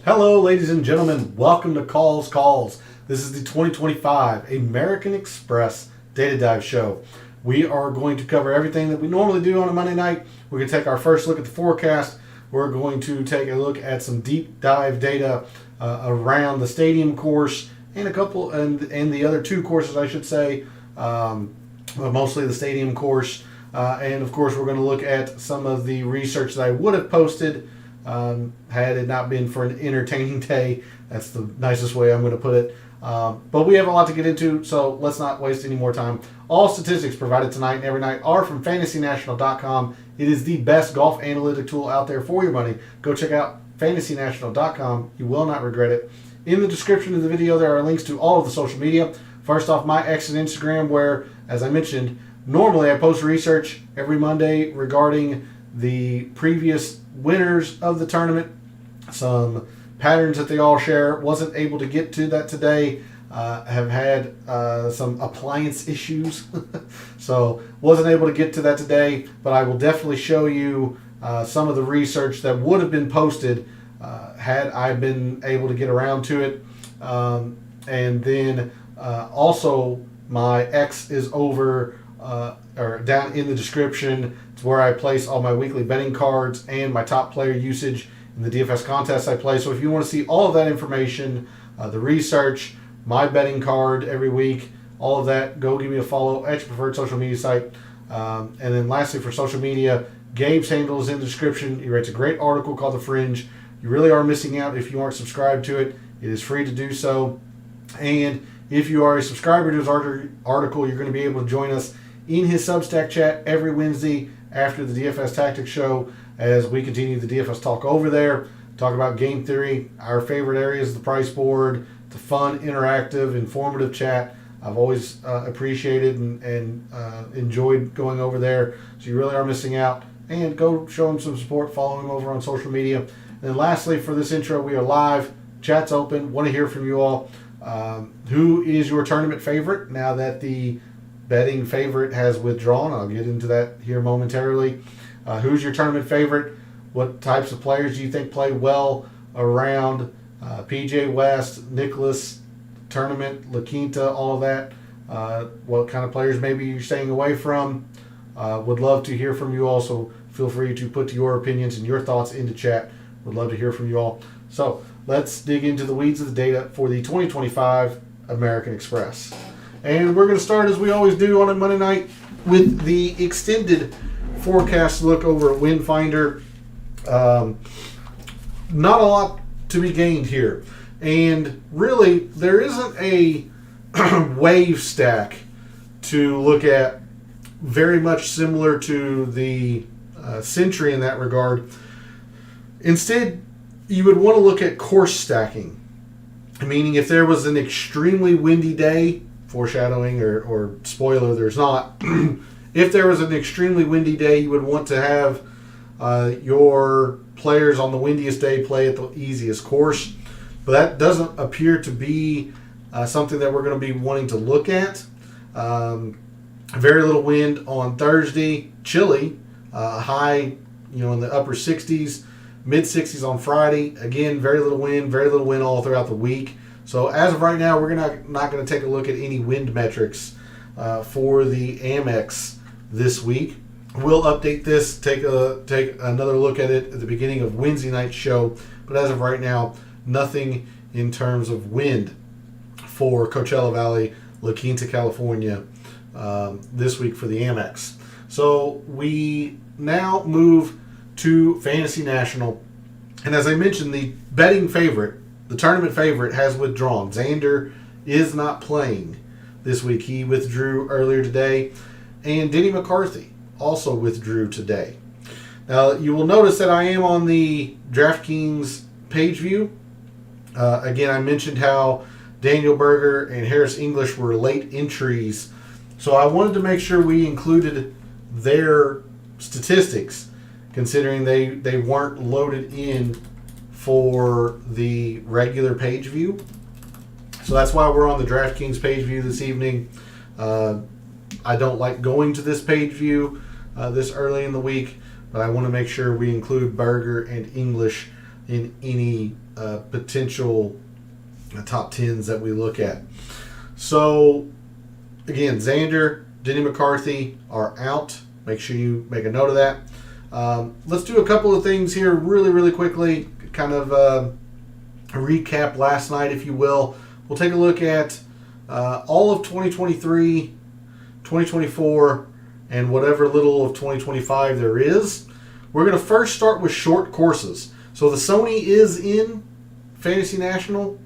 Hello, ladies and gentlemen. Welcome to Calls. This is the 2025 American Express Data Dive Show. We are going to cover everything that we normally do on a Monday night. We're going to take our first look at the forecast. We're going to take a look at some deep dive data around the stadium course and the other two courses, I should say, mostly the stadium course. And of course, we're going to look at some of the research that I would have posted had it not been for an entertaining day. That's the nicest way I'm going to put it. But we have a lot to get into, so let's not waste any more time. All statistics provided tonight and every night are from FantasyNational.com. It is the best golf analytic tool out there for your money. Go check out FantasyNational.com. You will not regret it. In the description of the video, there are links to all of the social media. First off, my X and Instagram, where, as I mentioned, normally I post research every Monday regarding the previous winners of the tournament, some patterns that they all share. Wasn't able to get to that today. Have had some appliance issues, so wasn't able to get to that today, but I will definitely show you some of the research that would have been posted had I been able to get around to it. And then also my X is over or down in the description. It's where I place all my weekly betting cards and my top player usage in the DFS contests I play. So if you want to see all of that information, the research, my betting card every week, all of that, go give me a follow at your preferred social media site. And then lastly, for social media, Gabe's handle is in the description. He writes a great article called The Fringe. You really are missing out if you aren't subscribed to it. It is free to do so. And if you are a subscriber to his article, you're going to be able to join us in his Substack chat every Wednesday after the DFS Tactics show as we continue the DFS talk over there. Talk about game theory, our favorite areas of the price board, the fun, interactive, informative chat. I've always appreciated and enjoyed going over there. So you really are missing out. And go show him some support. Follow him over on social media. And then lastly, for this intro, we are live. Chat's open. Want to hear from you all. Who is your tournament favorite now that the betting favorite has withdrawn? I'll get into that here momentarily. Who's your tournament favorite? What types of players do you think play well around PGA West, Nicklaus tournament, La Quinta, all of that? What kind of players maybe you're staying away from? Would love to hear from you all, so feel free to put your opinions and your thoughts into chat. Would love to hear from you all. So let's dig into the weeds of the data for the 2025 American Express. And we're going to start, as we always do on a Monday night, with the extended forecast look over at Windfinder. Not a lot to be gained here. And really, there isn't a wave stack to look at, very much similar to the Century in that regard. Instead, you would want to look at course stacking, meaning if there was an extremely windy day, foreshadowing or spoiler, there's not. If there was an extremely windy day, you would want to have your players on the windiest day play at the easiest course. But that doesn't appear to be something that we're going to be wanting to look at. Very little wind on Thursday, chilly, high, in the upper 60s, mid 60s on Friday. Again, very little wind all throughout the week. So as of right now, we're not going to take a look at any wind metrics for the AmEx this week. We'll update this, take another look at it at the beginning of Wednesday night's show. But as of right now, nothing in terms of wind for Coachella Valley, La Quinta, California this week for the AmEx. So we now move to Fantasy National. And as I mentioned, the betting favorite, the tournament favorite, has withdrawn. Xander is not playing this week. He withdrew earlier today. And Denny McCarthy also withdrew today. Now, you will notice that I am on the DraftKings page view. Again, I mentioned how Daniel Berger and Harris English were late entries. So I wanted to make sure we included their statistics, considering they weren't loaded in for the regular page view. So that's why we're on the DraftKings page view this evening. I don't like going to this page view this early in the week, but I want to make sure we include Berger and English in any potential top 10s that we look at. So, again, Xander, Denny McCarthy are out. Make sure you make a note of that. Let's do a couple of things here really quickly. Kind of a recap last night, if you will. We'll take a look at all of 2023, 2024, and whatever little of 2025 there is. We're going to first start with short courses. So the Sony is in Fantasy National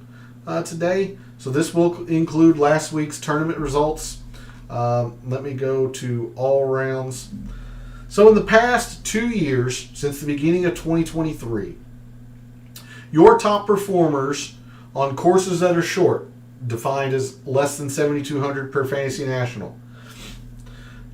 today. So this will include last week's tournament results. Let me go to all rounds. So in the past 2 years, since the beginning of 2023, your top performers on courses that are short, defined as less than 7,200 per Fantasy National.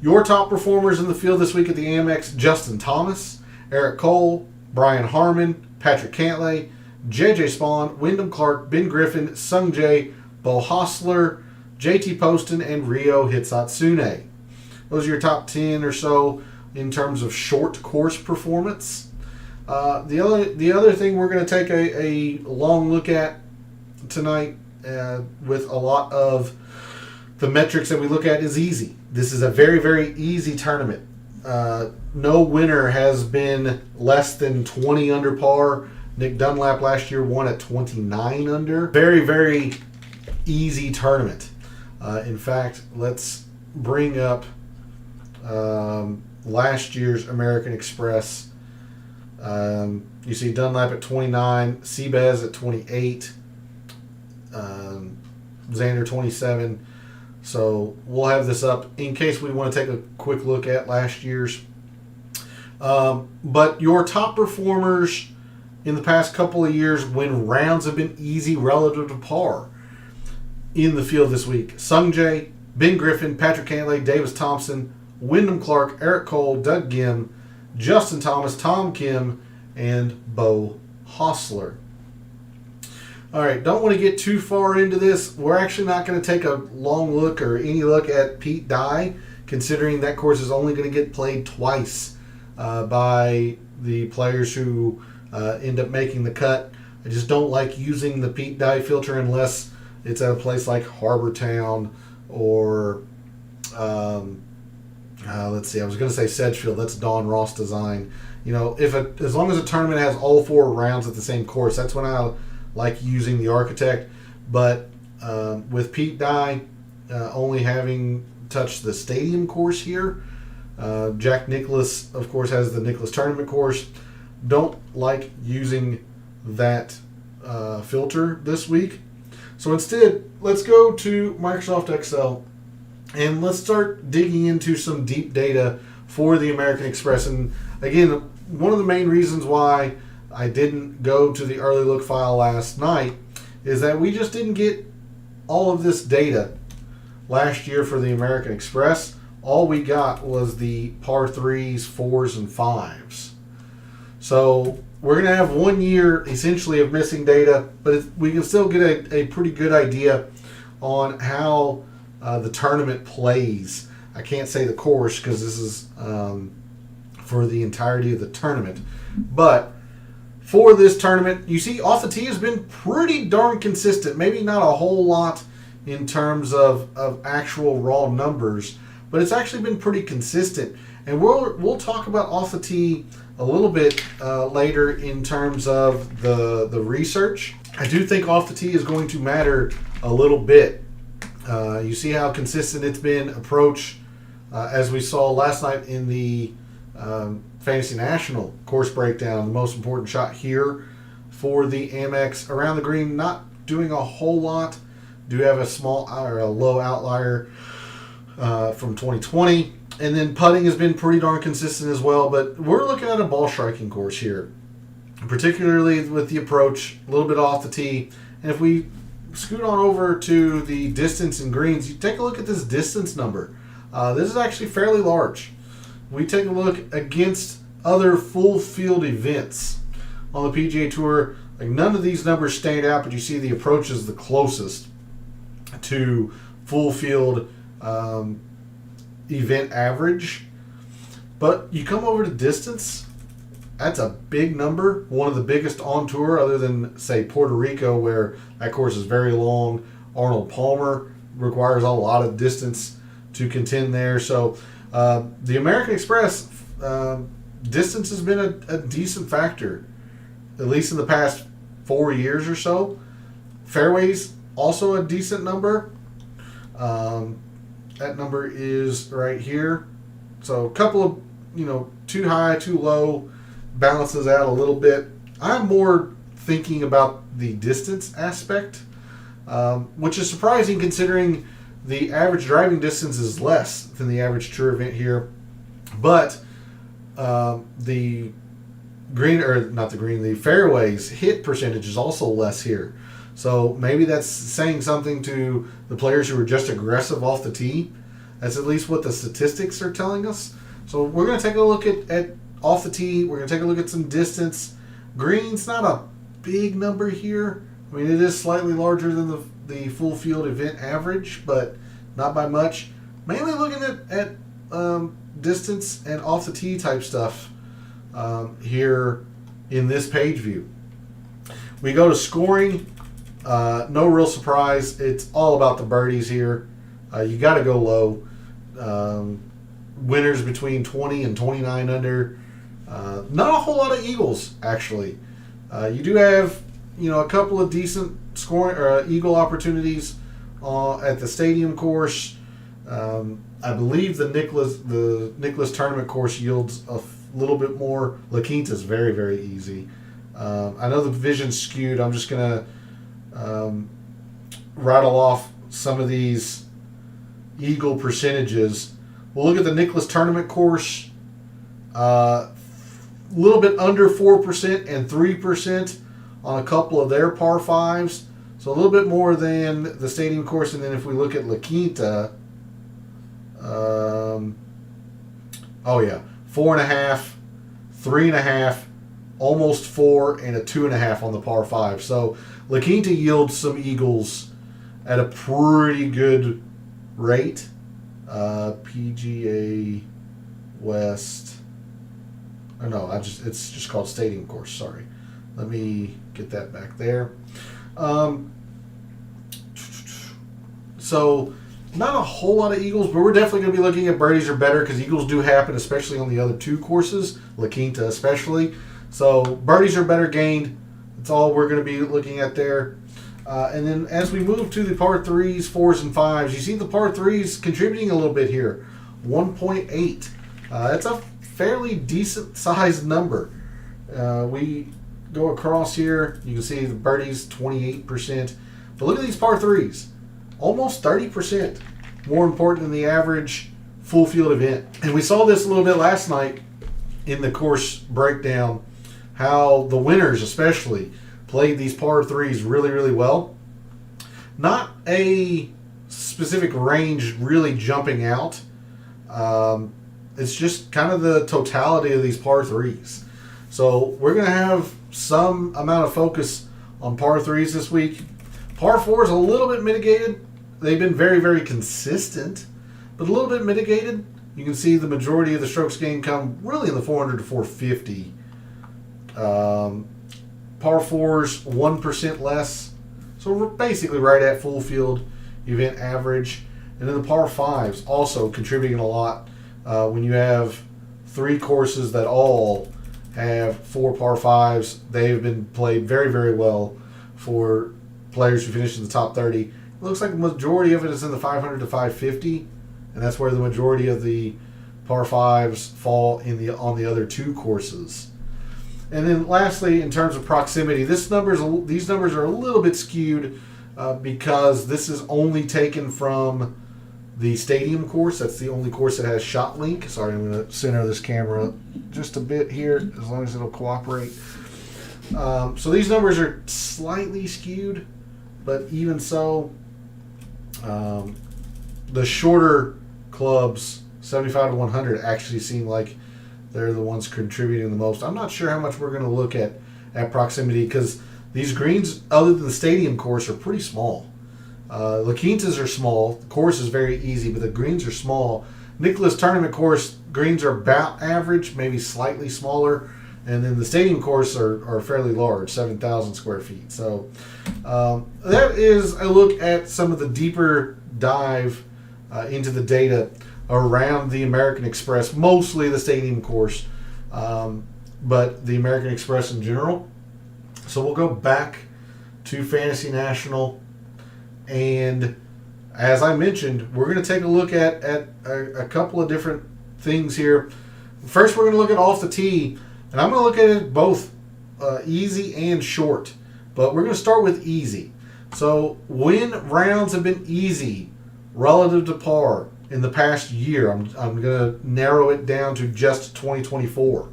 Your top performers in the field this week at the AmEx: Justin Thomas, Eric Cole, Brian Harmon, Patrick Cantlay, JJ Spawn, Wyndham Clark, Ben Griffin, Sung Jae, Bo Hostler, JT Poston, and Ryo Hitsatsune. Those are your top 10 or so in terms of short course performance. The other thing we're going to take a long look at tonight with a lot of the metrics that we look at is easy. This is a very easy tournament. No winner has been less than 20 under par. Nick Dunlap last year won at 29 under. Very easy tournament. In fact, let's bring up last year's American Express. You see Dunlap at 29, Seabez at 28, Xander 27. So we'll have this up in case we want to take a quick look at last year's. But your top performers in the past couple of years when rounds have been easy relative to par in the field this week: Sung Jae, Ben Griffin, Patrick Cantlay, Davis Thompson, Wyndham Clark, Eric Cole, Doug Gim, Justin Thomas, Tom Kim, and Bo Hostler. All right, don't want to get too far into this. We're actually not going to take a long look or any look at Pete Dye, considering that course is only going to get played twice by the players who end up making the cut. I just don't like using the Pete Dye filter unless it's at a place like Harbor Town or let's see, I was going to say Sedgefield. That's Don Ross design. You know, as long as a tournament has all 4 rounds at the same course, that's when I like using the Architect. But with Pete Dye only having touched the stadium course here, Jack Nicklaus, of course, has the Nicklaus Tournament course. Don't like using that filter this week. So instead, let's go to Microsoft Excel and let's start digging into some deep data for the American Express. And again, one of the main reasons why I didn't go to the early look file last night is that we just didn't get all of this data last year for the American Express. All we got was the par 3s, 4s, and 5s. So we're going to have 1 year essentially of missing data, but we can still get a pretty good idea on how the tournament plays. I can't say the course because this is for the entirety of the tournament. But for this tournament, you see off the tee has been pretty darn consistent. Maybe not a whole lot in terms of actual raw numbers, but it's actually been pretty consistent. And we'll talk about off the tee a little bit later in terms of the research. I do think off the tee is going to matter a little bit. You see how consistent it's been. Approach, as we saw last night in the Fantasy National course breakdown, the most important shot here for the AmEx around the green, not doing a whole lot. Do have a small or a low outlier from 2020. And then putting has been pretty darn consistent as well. But we're looking at a ball striking course here, particularly with the approach, a little bit off the tee. And if we scoot on over to the distance and greens, you take a look at this distance number. This is actually fairly large. We take a look against other full field events on the PGA Tour. Like, none of these numbers stand out, but you see the approach is the closest to full field event average. But you come over to distance, That's a big number. One of the biggest on tour, other than, say, Puerto Rico, where that course is very long. Arnold Palmer requires a lot of distance to contend there. So the American Express, distance has been a decent factor, at least in the past 4 years or so. Fairways, also a decent number. That number is right here. So a couple of, too high, too low, balances out a little bit. I'm more thinking about the distance aspect, which is surprising considering the average driving distance is less than the average tour event here. But the fairways hit percentage is also less here. So maybe that's saying something to the players who are just aggressive off the tee. That's at least what the statistics are telling us. So we're going to take a look at off the tee. We're going to take a look at some distance. Green's not a big number here. I mean, it is slightly larger than the full field event average, but not by much. Mainly looking at distance and off the tee type stuff here in this page view. We go to scoring. No real surprise. It's all about the birdies here. You got to go low. Winners between 20 and 29 under. Not a whole lot of eagles, actually. You do have, a couple of decent scoring or eagle opportunities at the stadium course. I believe the Nicklaus tournament course yields a little bit more. La Quinta is very, very easy. I know the vision's skewed. I'm just going to rattle off some of these eagle percentages. We'll look at the Nicklaus tournament course. A little bit under 4% and 3% on a couple of their par fives. So a little bit more than the stadium course. And then if we look at La Quinta, 4.5, 3.5, almost 4, and a 2.5 on the par 5. So La Quinta yields some eagles at a pretty good rate. PGA West. Oh no, it's just called stadium course. Sorry, let me get that back there. So not a whole lot of eagles, but we're definitely going to be looking at birdies or better because eagles do happen, especially on the other two courses, La Quinta especially. So birdies are better gained. That's all we're going to be looking at there. And then as we move to the par 3s, 4s, and 5s, you see the par 3s contributing a little bit here. 1.8. That's a fairly decent sized number. We go across here. You can see the birdies, 28%. But look at these par 3s. Almost 30% more important than the average full field event. And we saw this a little bit last night in the course breakdown, how the winners especially played these par 3s really, really well. Not a specific range really jumping out. It's just kind of the totality of these par 3s. So we're going to have some amount of focus on par 3s this week. Par 4 is a little bit mitigated. They've been very, very consistent, but a little bit mitigated. You can see the majority of the strokes gained come really in the 400 to 450. Par 4s, 1% less. So we're basically right at full field event average. And then the par 5s also contributing a lot when you have three courses that all have 4 par 5s. They've been played very, very well for players who finish in the top 30. It looks like the majority of it is in the 500 to 550, and that's where the majority of the par 5s fall on the other two courses. And then lastly, in terms of proximity, these numbers are a little bit skewed because this is only taken from the stadium course. That's the only course that has shot link. Sorry, I'm going to center this camera just a bit here, as long as it'll cooperate. So these numbers are slightly skewed, but even so, the shorter clubs, 75 to 100, actually seem like they're the ones contributing the most. I'm not sure how much we're going to look at proximity because these greens, other than the stadium course, are pretty small. La Quintas are small. The course is very easy, but the greens are small. Nicklaus tournament course, greens are about average, maybe slightly smaller. And then the stadium course are fairly large, 7,000 square feet. So that is a look at some of the deeper dive into the data around the American Express, mostly the stadium course, but the American Express in general. So we'll go back to Fantasy National, and as I mentioned, we're going to take a look at a couple of different things here. First, we're going to look at off the tee, and I'm going to look at it both easy and short, but we're going to start with easy. So when rounds have been easy relative to par in the past year, I'm going to narrow it down to just 2024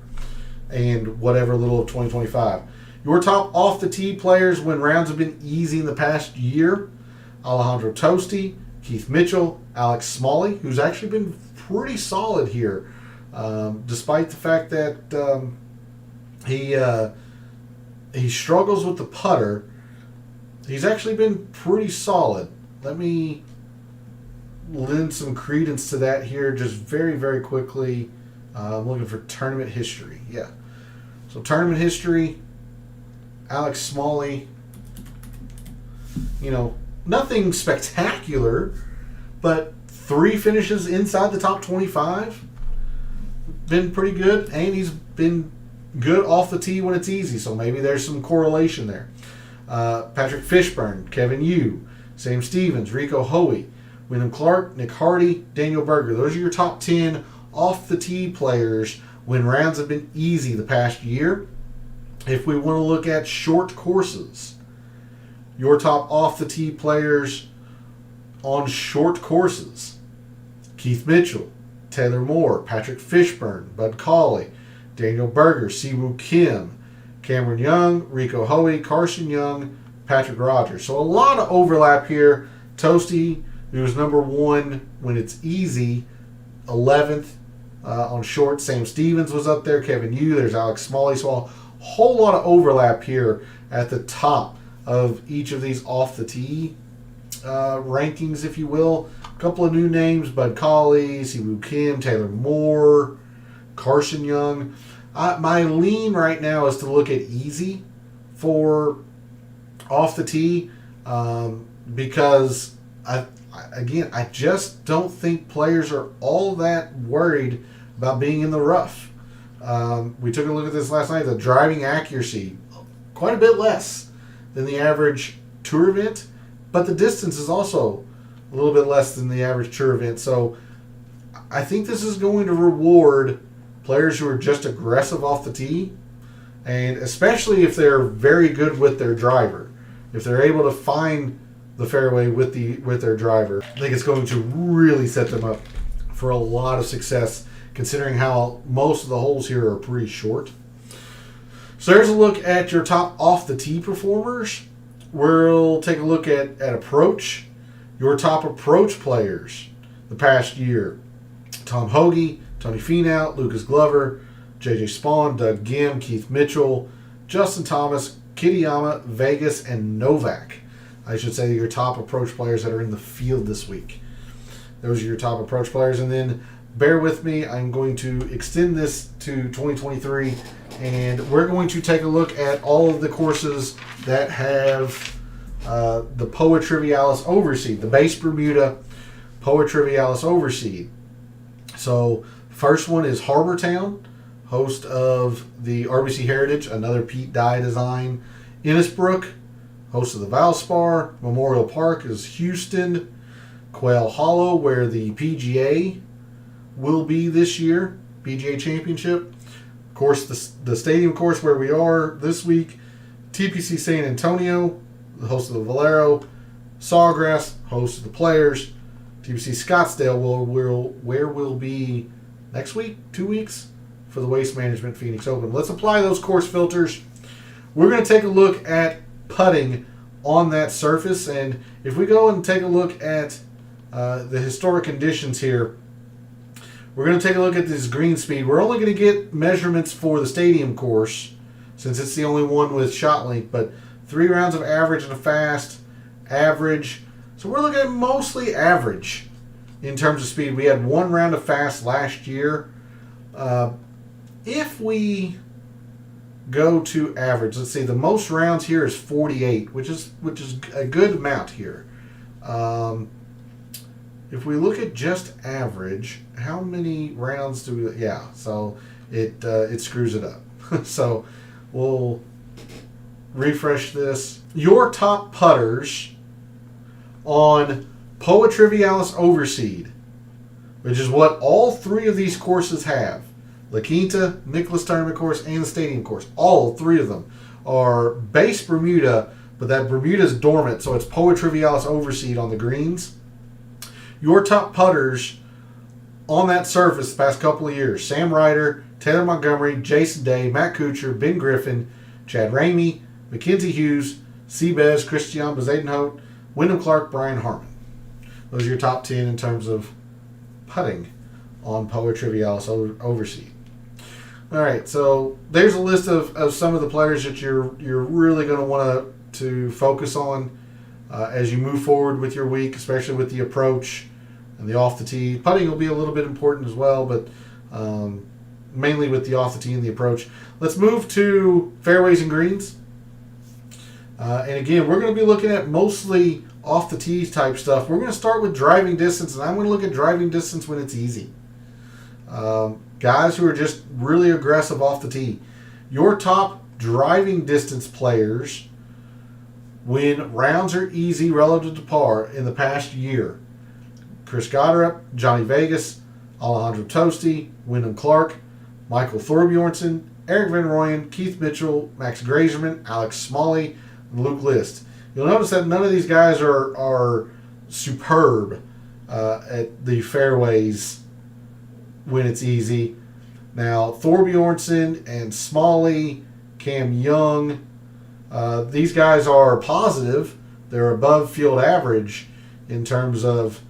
and whatever little of 2025. Your top off the tee players when rounds have been easy in the past year: Alejandro Tosti, Keith Mitchell, Alex Smalley, who's actually been pretty solid here, despite the fact that he struggles with the putter. He's actually been pretty solid. Let me lend some credence to that here just very, very quickly. I'm looking for tournament history. Yeah. So tournament history, Alex Smalley, nothing spectacular, but 3 finishes inside the top 25. Been pretty good, and he's been good off the tee when it's easy, so maybe there's some correlation there. Patrick Fishburne, Kevin Yu, Sam Stevens, Rico Hoey, Wyndham Clark, Nick Hardy, Daniel Berger. Those are your top 10 off the tee players when rounds have been easy the past year. If we want to look at short courses, your top off the tee players on short courses: Keith Mitchell, Taylor Moore, Patrick Fishburne, Bud Cauley, Daniel Berger, Siwoo Kim, Cameron Young, Rico Hoey, Carson Young, Patrick Rogers. So a lot of overlap here. Toasty, who was number 1 when it's easy, 11th on short. Sam Stevens was up there. Kevin Yu, there's Alex Smalley. So a whole lot of overlap here at the top of each of these off the tee rankings, if you will. A couple of new names: Bud Cauley, Siwoo Kim, Taylor Moore, Carson Young. My lean right now is to look at easy for off the tee because I just don't think players are all that worried about being in the rough. We took a look at this last night. The driving accuracy, quite a bit less than the average tour event, but the distance is also a little bit less than the average tour event. So I think this is going to reward players who are just aggressive off the tee, and especially if they're very good with their driver. If they're able to find the fairway with their driver, I think it's going to really set them up for a lot of success, considering how most of the holes here are pretty short. So there's a look at your top off the tee performers. We'll take a look at approach. Your top approach players the past year: Tom Hoagie, Tony Finau, Lucas Glover, J.J. Spawn, Doug Gim, Keith Mitchell, Justin Thomas, Kitayama, Vegas, and Novak. I should say your top approach players that are in the field this week. Those are your top approach players. And then bear with me, I'm going to extend this to 2023, and we're going to take a look at all of the courses that have the Poa Trivialis Overseed, the base Bermuda Poa Trivialis Overseed. So first one is Harbortown, host of the RBC Heritage, another Pete Dye design. Innisbrook, host of the Valspar. Memorial Park is Houston. Quail Hollow, where the PGA will be this year, PGA Championship. Of course, the stadium course where we are this week, TPC San Antonio, the host of the Valero. Sawgrass, host of the Players. TPC Scottsdale, where we'll be next week, 2 weeks, for the Waste Management Phoenix Open. Let's apply those course filters. We're going to take a look at putting on that surface, and if we go and take a look at the historic conditions here, we're going to take a look at this green speed. We're only going to get measurements for the stadium course, since it's the only one with shot length, but 3 rounds of average and a fast, average. So we're looking at mostly average in terms of speed. We had 1 round of fast last year. If we go to average, let's see, the most rounds here is 48, which is a good amount here. If we look at just average, how many rounds do we? Yeah, so it screws it up. So we'll refresh this. Your top putters on Poa Trivialis Overseed, which is what all three of these courses have. La Quinta, Nicklaus Tournament Course, and the Stadium Course. All three of them are base Bermuda, but that Bermuda is dormant, so it's Poa Trivialis Overseed on the greens. Your top putters on that surface the past couple of years: Sam Ryder, Taylor Montgomery, Jason Day, Matt Kuchar, Ben Griffin, Chad Ramey, Mackenzie Hughes, Seabez, Christian Bezadenhout, Wyndham Clark, Brian Harman. Those are your top 10 in terms of putting on Poa Trivialis Overseed. All right, so there's a list of some of the players that you're really going to want to focus on as you move forward with your week, especially with the approach and the off the tee. Putting will be a little bit important as well, but mainly with the off the tee and the approach. Let's move to fairways and greens. And again, we're going to be looking at mostly off the tee type stuff. We're going to start with driving distance, and I'm going to look at driving distance when it's easy. Guys who are just really aggressive off the tee. Your top driving distance players when rounds are easy relative to par in the past year: Chris Goddard, Johnny Vegas, Alejandro Tosti, Wyndham Clark, Michael Thorbjornsen, Eric Van Rooyen, Keith Mitchell, Max Grazerman, Alex Smalley, and Luke List. You'll notice that none of these guys are superb at the fairways when it's easy. Now, Thorbjornsen and Smalley, Cam Young, these guys are positive. They're above field average in terms of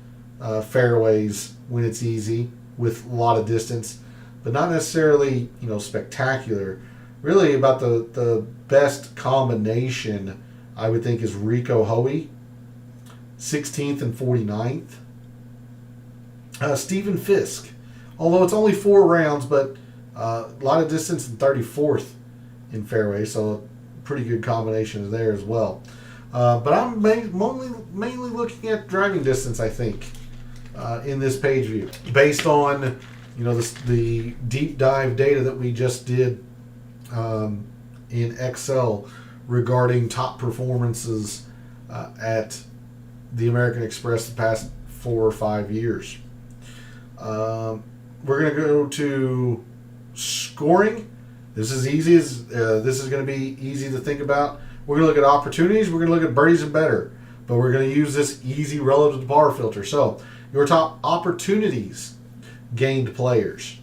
fairways when it's easy with a lot of distance, but not necessarily spectacular. Really, about the best combination, I would think, is Rico Hoey, 16th and 49th. Stephen Fisk, although it's only 4 rounds, but a lot of distance, and 34th in fairway, so pretty good combination there as well. But I'm mainly looking at driving distance, I think, in this page view, based on the deep dive data that we just did in Excel regarding top performances at the American Express the past 4 or 5 years. We're going to go to scoring. This is easy. This is going to be easy to think about. We're going to look at opportunities. We're going to look at birdies and better. But we're going to use this easy relative to par filter. So your top opportunities gained players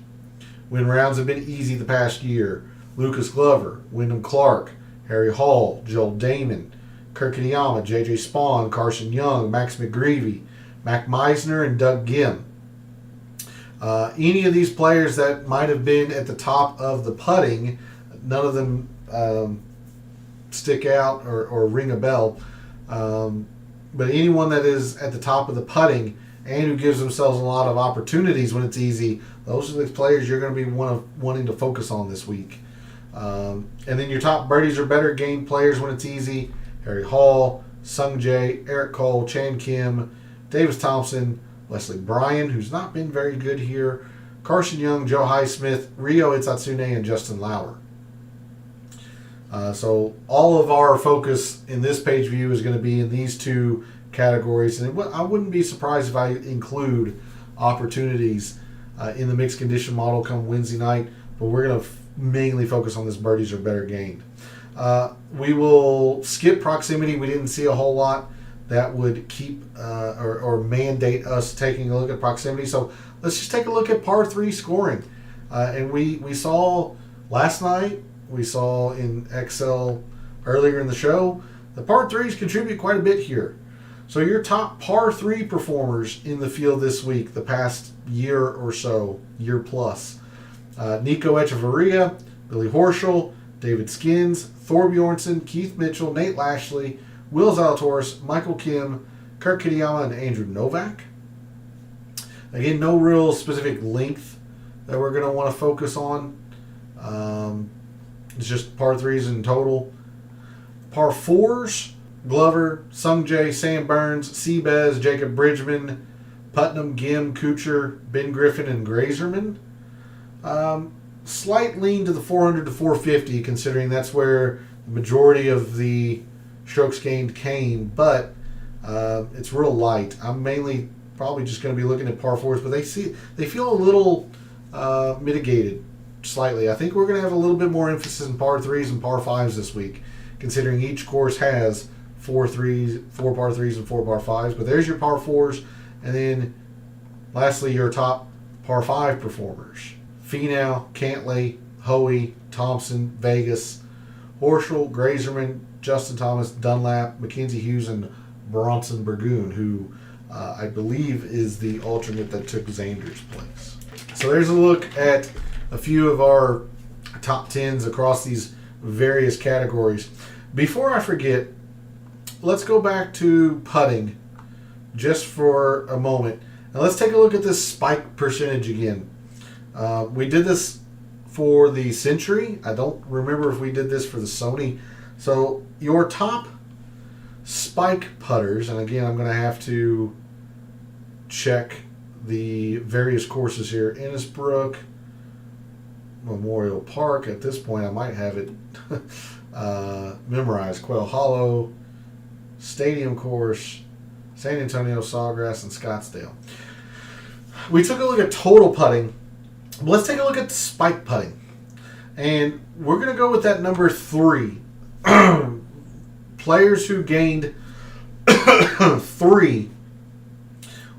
when rounds have been easy the past year: Lucas Glover, Wyndham Clark, Harry Hall, Joel Damon, Kirk Kitayama, J.J. Spawn, Carson Young, Max McGreevy, Mac Meisner, and Doug Gim. Any of these players that might have been at the top of the putting, none of them stick out or ring a bell. But anyone that is at the top of the putting and who gives themselves a lot of opportunities when it's easy, those are the players you're going to be wanting to focus on this week. And then your top birdies or better game players when it's easy: Harry Hall, Sung Jae, Eric Cole, Chan Kim, Davis Thompson, Wesley Bryan, who's not been very good here, Carson Young, Joe Highsmith, Ryo Itatsune, and Justin Lauer. So all of our focus in this page view is going to be in these 2 categories. And I wouldn't be surprised if I include opportunities in the mixed condition model come Wednesday night, but we're going to mainly focus on this birdies or better gained. We will skip proximity. We didn't see a whole lot that would keep or mandate us taking a look at proximity. So let's just take a look at par 3 scoring. And we saw last night, we saw in Excel earlier in the show, the par 3s contribute quite a bit here. So your top par 3 performers in the field this week, the past year or so, year plus: Nico Echeverria, Billy Horschel, David Skins, Thorbjornsen, Keith Mitchell, Nate Lashley, Will Zalatoris, Michael Kim, Kirk Kitayama, and Andrew Novak. Again, no real specific length that we're going to want to focus on. It's just par threes in total. Par fours, Glover, Sungjae, Sam Burns, Seabez, Jacob Bridgman, Putnam, Gim, Kuchar, Ben Griffin, and Grazerman. Slight lean to the 400 to 450, considering that's where the majority of the strokes gained came, but it's real light. I'm mainly probably just going to be looking at par fours, but they feel a little mitigated slightly. I think we're going to have a little bit more emphasis in par threes and par fives this week, considering each course has 4 par threes, and 4 par fives. But there's your par fours, and then lastly your top par five performers: Finau, Cantlay, Hoey, Thompson, Vegas, Horschel, Grazerman, Justin Thomas, Dunlap, Mackenzie Hughes, and Bronson Burgoon, who I believe is the alternate that took Xander's place. So there's a look at a few of our top 10s across these various categories. Before I forget, let's go back to putting just for a moment. And let's take a look at this spike percentage again. We did this for the Century. I don't remember if we did this for the Sony. So your top spike putters, and again I'm going to have to check the various courses here. Innisbrook, Memorial Park. At this point I might have it memorized. Quail Hollow, Stadium Course, San Antonio, Sawgrass, and Scottsdale. We took a look at total putting. Let's take a look at the spike putting. And we're going to go with that number 3. Players who gained 3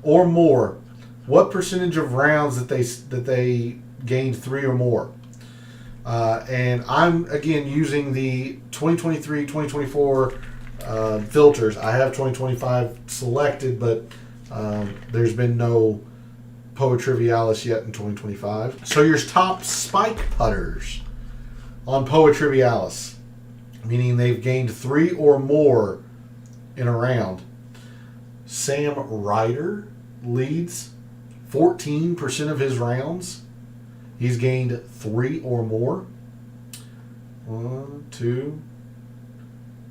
or more. What percentage of rounds that they gained 3 or more? And I'm, again, using the 2023, 2024 filters. I have 2025 selected, but there's been no Poa Trivialis yet in 2025. So your top spike putters on Poa Trivialis, meaning they've gained 3 or more in a round. Sam Ryder leads 14% of his rounds. He's gained 3 or more. 1, 2,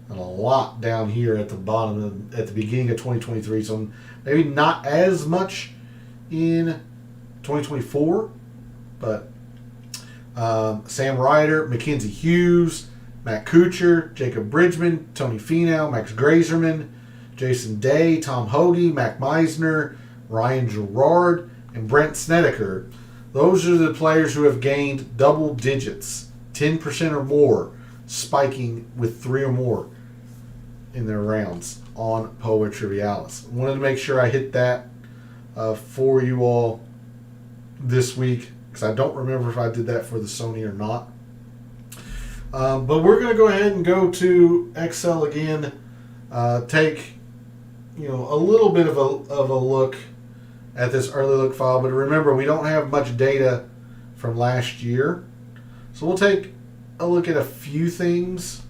and a lot down here at the bottom, at the beginning of 2023. So maybe not as much in 2024, but Sam Ryder, Mackenzie Hughes, Matt Kuchar, Jacob Bridgman, Tony Finau, Max Grazerman, Jason Day, Tom Hoagie, Mac Meisner, Ryan Gerard, and Brent Snedeker. Those are the players who have gained double digits, 10% or more, spiking with 3 or more in their rounds on Poa Trivialis. Wanted to make sure I hit that for you all this week, because I don't remember if I did that for the Sony or not. But we're going to go ahead and go to Excel again, take a little bit of a look at this early look file. But remember, we don't have much data from last year, so we'll take a look at a few things,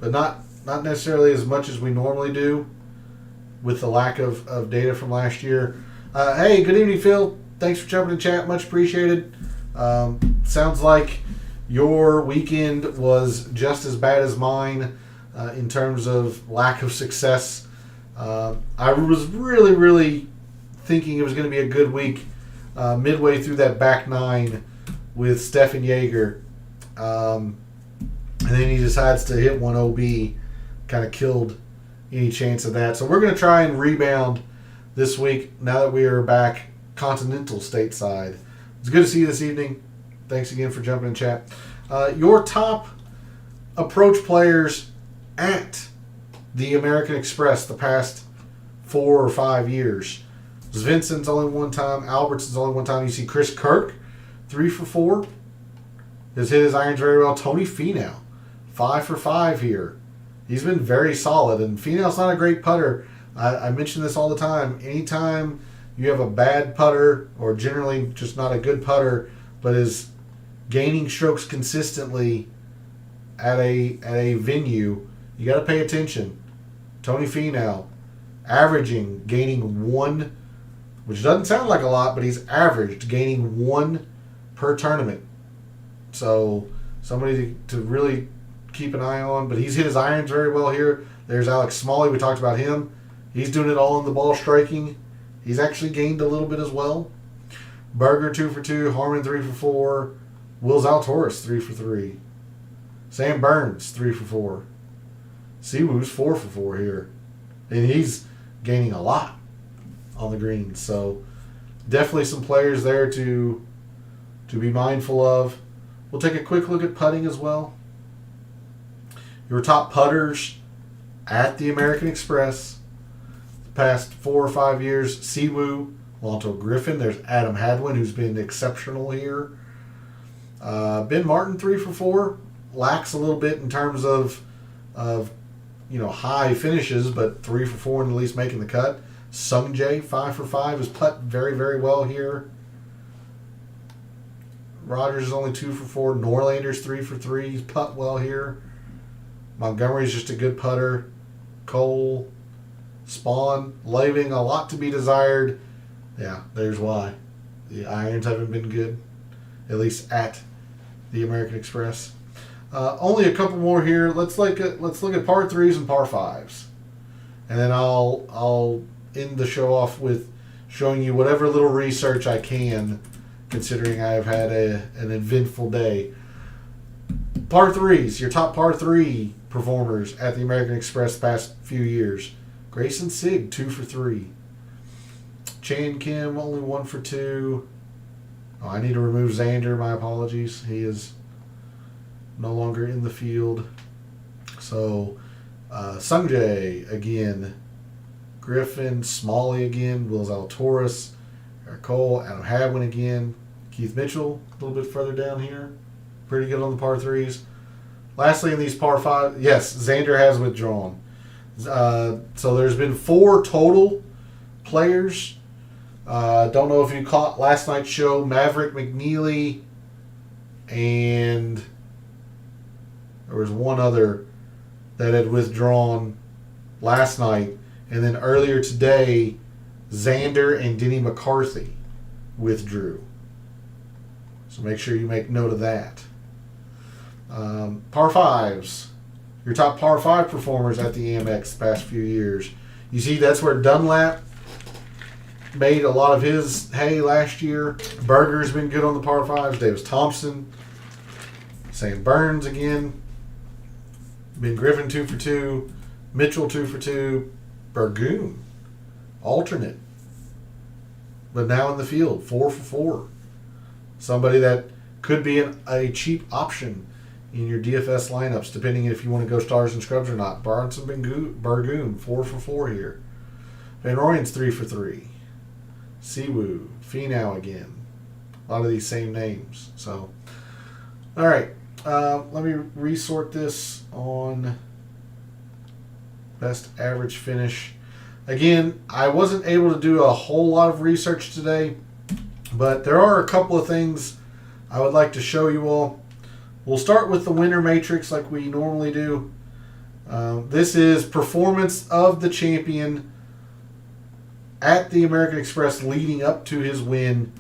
but not necessarily as much as we normally do with the lack of data from last year. Hey, good evening, Phil. Thanks for jumping in chat. Much appreciated. Sounds like your weekend was just as bad as mine in terms of lack of success. I was really, really thinking it was going to be a good week midway through that back 9 with Stefan Jaeger. And then he decides to hit one OB. Kind of killed any chance of that. So we're going to try and rebound this week now that we are back continental stateside. It's good to see you this evening. Thanks again for jumping in chat. Your top approach players at the American Express the past 4 or 5 years. Svensson's only one time. Albertson's only one time. You see Chris Kirk, 3 for 4. Has hit his irons very well. Tony Finau, 5 for 5 here. He's been very solid. And Finau's not a great putter. I mention this all the time. Anytime you have a bad putter, or generally just not a good putter, but is gaining strokes consistently at a venue, you got to pay attention. Tony Finau, gaining 1, which doesn't sound like a lot, but he's averaged gaining 1 per tournament. So somebody to really keep an eye on. But he's hit his irons very well here. There's Alex Smalley. We talked about him. He's doing it all in the ball striking. He's actually gained a little bit as well. Berger 2 for 2. Harman 3 for 4. Will Zalatoris 3 for 3. Sam Burns 3 for 4. Siwoo's 4 for 4 here. And he's gaining a lot on the greens. So definitely some players there to be mindful of. We'll take a quick look at putting as well. Your top putters at the American Express the past 4 or 5 years: Siwoo, Lonto Griffin. There's Adam Hadwin, who's been exceptional here. Ben Martin 3 for 4. Lacks a little bit in terms of high finishes, but 3 for 4 and at least making the cut. Sung Jae 5 for 5 is putt very, very well here. Rogers is only 2 for 4. Norlander's 3 for 3. He's putt well here. Montgomery's just a good putter. Cole, Spawn, leaving a lot to be desired. Yeah, there's why. The irons haven't been good, at least at the American Express. Only a couple more here. Let's look at par 3s and par 5s. And then I'll end the show off with showing you whatever little research I can, considering I've had an eventful day. Par 3s, your top par 3 performers at the American Express the past few years. Grayson Sigg, 2 for 3. Chan Kim, only 1 for 2. Oh, I need to remove Xander, my apologies. He is no longer in the field. So, Sung Jae again. Griffin, Smalley again. Will Zalatoris, Eric Cole, Adam Hadwin again. Keith Mitchell, a little bit further down here. Pretty good on the par 3s. Lastly, in these par 5, yes, Xander has withdrawn. So there's been 4 total players. Don't know if you caught last night's show. Maverick McNeely, and there was one other that had withdrawn last night. And then earlier today, Xander and Denny McCarthy withdrew. So make sure you make note of that. Par 5s. Your top par 5 performers at the AmEx the past few years. You see, that's where Dunlap made a lot of his hay last year. Berger's been good on the par 5s. Davis Thompson. Sam Burns again. Ben Griffin 2 for 2. Mitchell 2 for 2. Burgoon, alternate, but now in the field, 4 for 4. Somebody that could be a cheap option in your DFS lineups, depending if you want to go stars and scrubs or not. Bronson Burgoon, 4 for 4 here. Van Rooyen's 3 for 3. Siwoo, Finau again. A lot of these same names. So, all right. Let me resort this on best average finish. Again, I wasn't able to do a whole lot of research today, but there are a couple of things I would like to show you all. We'll start with the winner matrix like we normally do. This is performance of the champion at the American Express leading up to his win.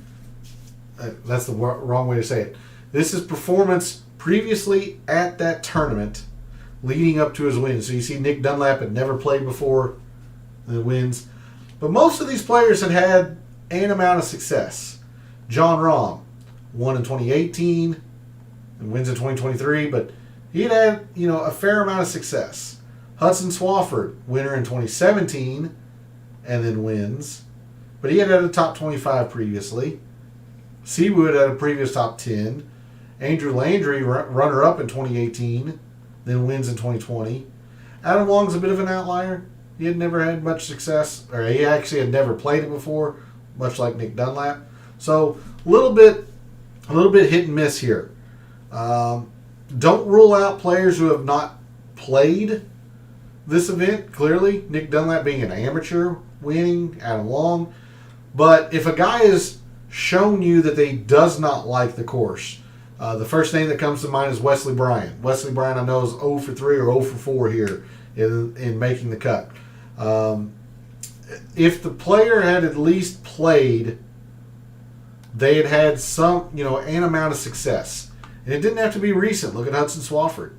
That's the wrong way to say it. This is performance previously at that tournament leading up to his win. So you see Nick Dunlap had never played before the wins. But most of these players had an amount of success. John Rahm won in 2018 and wins in 2023, but he had a fair amount of success. Hudson Swafford, winner in 2017 and then wins. But he had a top 25 previously. Siwoo had a previous top 10. Andrew Landry, runner-up in 2018, then wins in 2020. Adam Long's a bit of an outlier. He had never had much success, or he actually had never played it before, much like Nick Dunlap. So a little bit hit and miss here. Don't rule out players who have not played this event. Clearly, Nick Dunlap being an amateur, winning, Adam Long. But if a guy has shown you that they does not like the course, the first name that comes to mind is Wesley Bryan. Wesley Bryan, I know, is 0 for 3 or 0 for 4 here in making the cut. If the player had at least played, they had some, an amount of success. And it didn't have to be recent. Look at Hudson Swafford.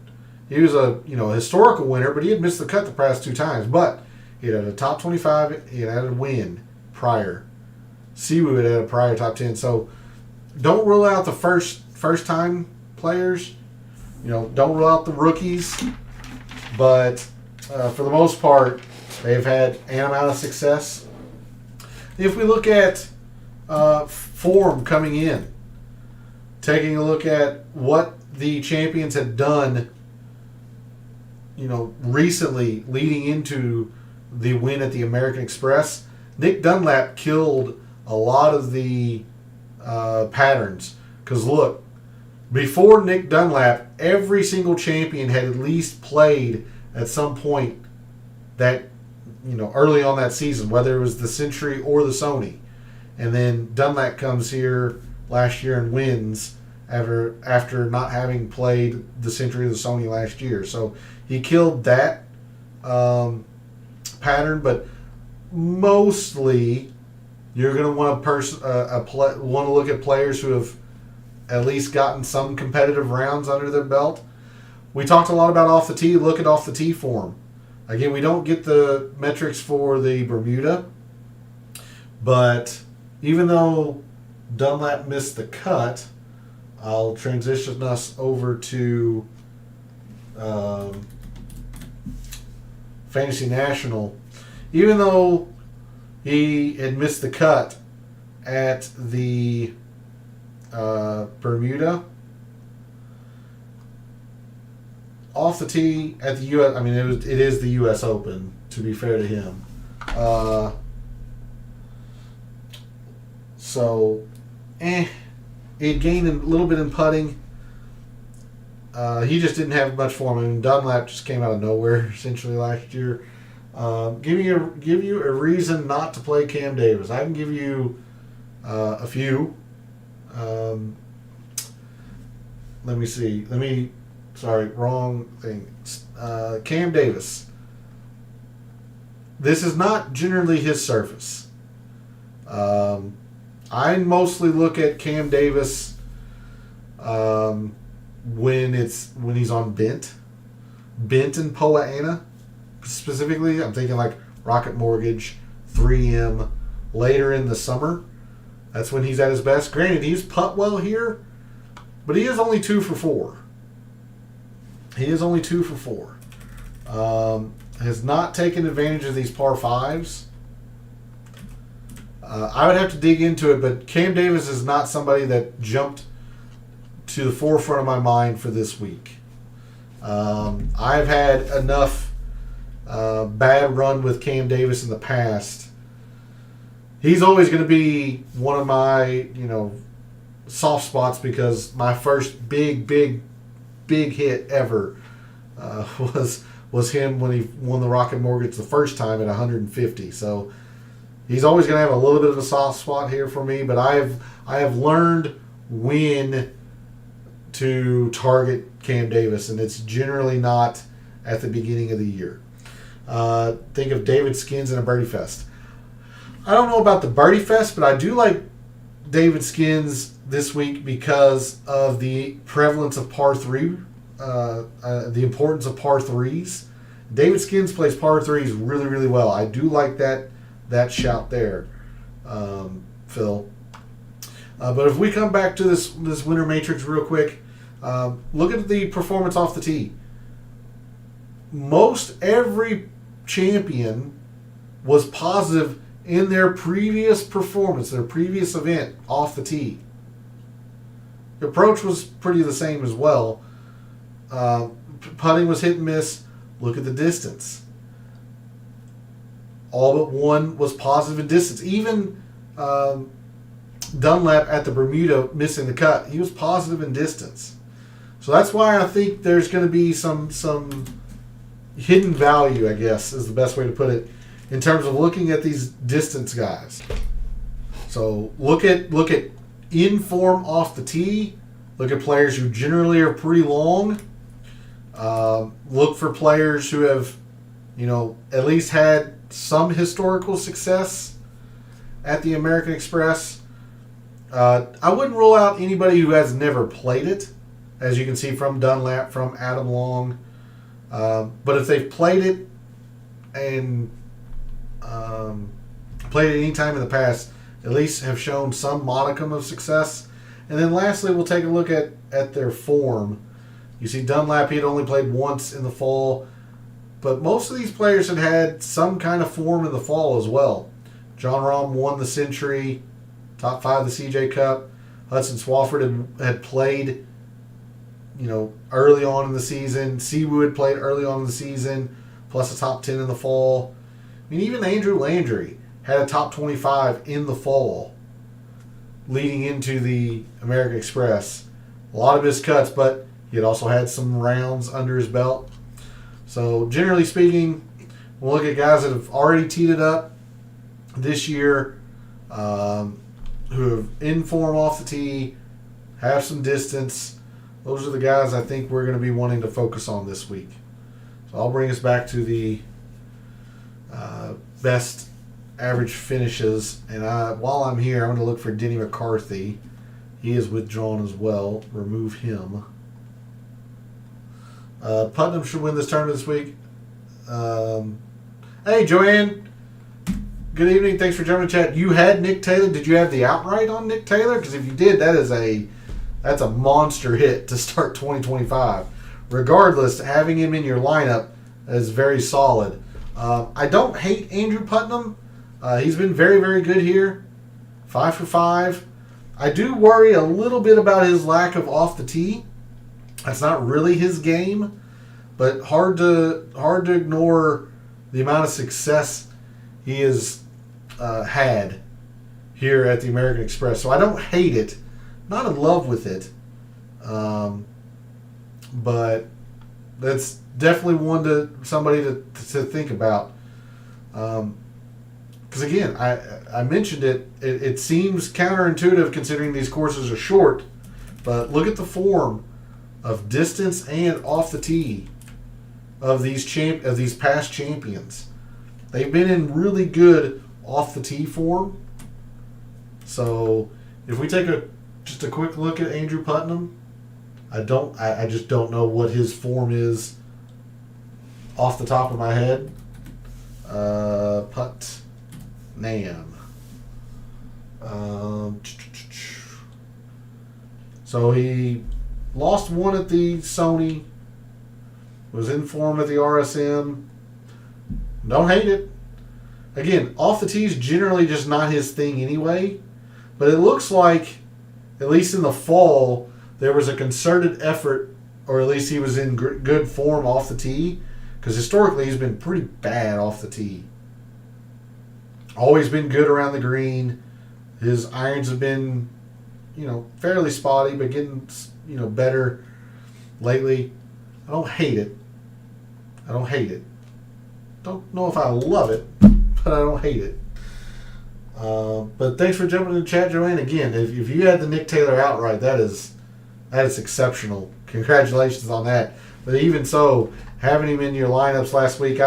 He was a historical winner, but he had missed the cut the past 2 times. But he had a top 25. He had a win prior. Siwoo had a prior top 10. So don't rule out the first time players. Don't rule out the rookies. But for the most part, they've had an amount of success. If we look at form coming in, taking a look at what the champions had done, recently leading into the win at the American Express, Nick Dunlap killed a lot of the patterns. Because look, before Nick Dunlap, every single champion had at least played at some point that, early on that season, whether it was the Century or the Sony. And then Dunlap comes here last year and wins after not having played the Century or the Sony last year. So he killed that pattern, but mostly you're going to want to look at players who have at least gotten some competitive rounds under their belt. We talked a lot about off the tee. Look at off the tee form. Again, we don't get the metrics for the Bermuda, but even though Dunlap missed the cut, I'll transition us over to Fantasy National. Even though he had missed the cut at the Bermuda, off the tee at the U.S. I mean, it is the U.S. Open, to be fair to him. He gained a little bit in putting. He just didn't have much form. I mean, Dunlap just came out of nowhere essentially last year. Give you a reason not to play Cam Davis. I can give you a few. Let me see. Sorry, wrong thing. Cam Davis. This is not generally his surface. I mostly look at Cam Davis when he's on Bent and Poa annua. Specifically, I'm thinking like Rocket Mortgage, 3M, later in the summer. That's when he's at his best. Granted, he's putt well here, but he is only 2 for 4. Has not taken advantage of these par 5s. I would have to dig into it, but Cam Davis is not somebody that jumped to the forefront of my mind for this week. I've had enough bad run with Cam Davis in the past. He's always going to be one of my, soft spots because my first big hit ever was him when he won the Rocket Mortgage the first time at 150. So he's always going to have a little bit of a soft spot here for me, but I have learned when to target Cam Davis, and it's generally not at the beginning of the year. Think of David Skins in a Birdie Fest. I don't know about the Birdie Fest, but I do like David Skins this week because of the prevalence of par 3, the importance of par 3s. David Skins plays par 3s really, really well. I do like that shout there, Phil. But if we come back to this winner matrix real quick, look at the performance off the tee. Most every champion was positive in their previous performance, their previous event off the tee. The approach was pretty the same as well. Putting was hit and miss. Look at the distance. All but one was positive in distance. Even Dunlap at the Bermuda missing the cut, he was positive in distance. So that's why I think there's going to be some hidden value, I guess, is the best way to put it, in terms of looking at these distance guys. So look at in form off the tee. Look at players who generally are pretty long. Look for players who have, at least had some historical success at the American Express. I wouldn't rule out anybody who has never played it. as you can see from Dunlap, from Adam Long. But if they've played it and played it any time in the past, at least have shown some modicum of success. And then lastly, we'll take a look at their form. You see Dunlap, he had only played once in the fall, but most of these players had some kind of form in the fall as well. John Rahm won the Century, top 5 of the CJ Cup. Hudson Swafford had played, early on in the season. Seawood played early on in the season, plus a top 10 in the fall. I mean, even Andrew Landry had a top 25 in the fall leading into the American Express. A lot of missed cuts, but he had also had some rounds under his belt. So generally speaking, we'll look at guys that have already teed it up this year, who have in form off the tee, have some distance. Those are the guys I think we're going to be wanting to focus on this week. So I'll bring us back to the best average finishes. And while I'm here, I'm going to look for Denny McCarthy. He is withdrawn as well. Remove him. Putnam should win this tournament this week. Hey, Joanne. Good evening. Thanks for jumping in chat. You had Nick Taylor. Did you have the outright on Nick Taylor? Because if you did, that's a monster hit to start 2025. Regardless, having him in your lineup is very solid. I don't hate Andrew Putnam. He's been very, very good here. 5 for 5. I do worry a little bit about his lack of off the tee. That's not really his game, but hard to ignore the amount of success he has had here at the American Express. So I don't hate it. Not in love with it. But that's definitely somebody to think about. Because again, I mentioned it. It seems counterintuitive considering these courses are short, but look at the form of distance and off the tee of these past champions. They've been in really good off the tee form. So if we take just a quick look at Andrew Putnam, I just don't know what his form is off the top of my head. Putnam. So he lost one at the Sony, was in form at the RSM. Don't hate it. Again, off the tee is generally just not his thing anyway, but it looks like, at least in the fall, there was a concerted effort, or at least he was in good form off the tee, because historically he's been pretty bad off the tee. Always been good around the green. His irons have been, fairly spotty, but getting, better lately. I don't hate it. Don't know if I love it, but I don't hate it. But thanks for jumping in the chat, Joanne. Again, if you had the Nick Taylor outright, that is exceptional. Congratulations on that. But even so, having him in your lineups last week,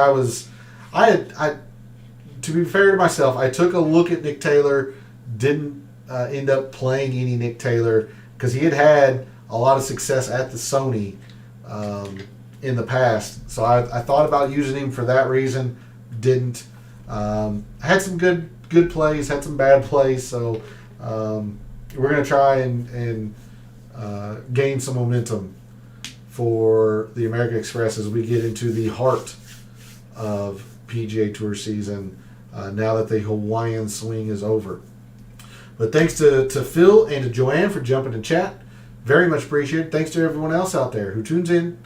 to be fair to myself, I took a look at Nick Taylor, didn't end up playing any Nick Taylor because he had a lot of success at the Sony in the past. So I thought about using him for that reason. Didn't. Had some good plays, had some bad plays. So we're going to try and gain some momentum for the American Express as we get into the heart of PGA Tour season now that the Hawaiian swing is over. But thanks to Phil and to Joanne for jumping in chat. Very much appreciated. Thanks to everyone else out there who tunes in,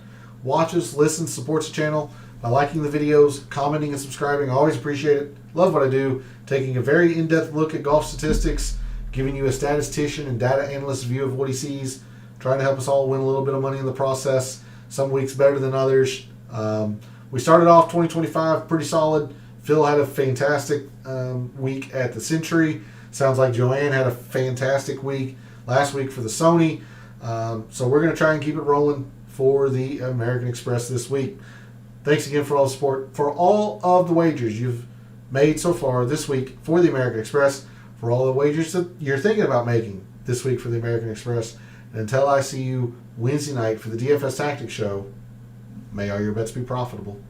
watches, listens, supports the channel by liking the videos, commenting, and subscribing. I always appreciate it. Love what I do. Taking a very in-depth look at golf statistics, giving you a statistician and data analyst view of what he sees, trying to help us all win a little bit of money in the process. Some weeks better than others. We started off 2025 pretty solid. Phil had a fantastic week at the Century. Sounds like Joanne had a fantastic week last week for the Sony. So we're going to try and keep it rolling for the American Express this week. Thanks again for all the support, for all of the wagers you've made so far this week for the American Express, for all the wagers that you're thinking about making this week for the American Express, And until I see you Wednesday night for the DFS Tactics show, may all your bets be profitable.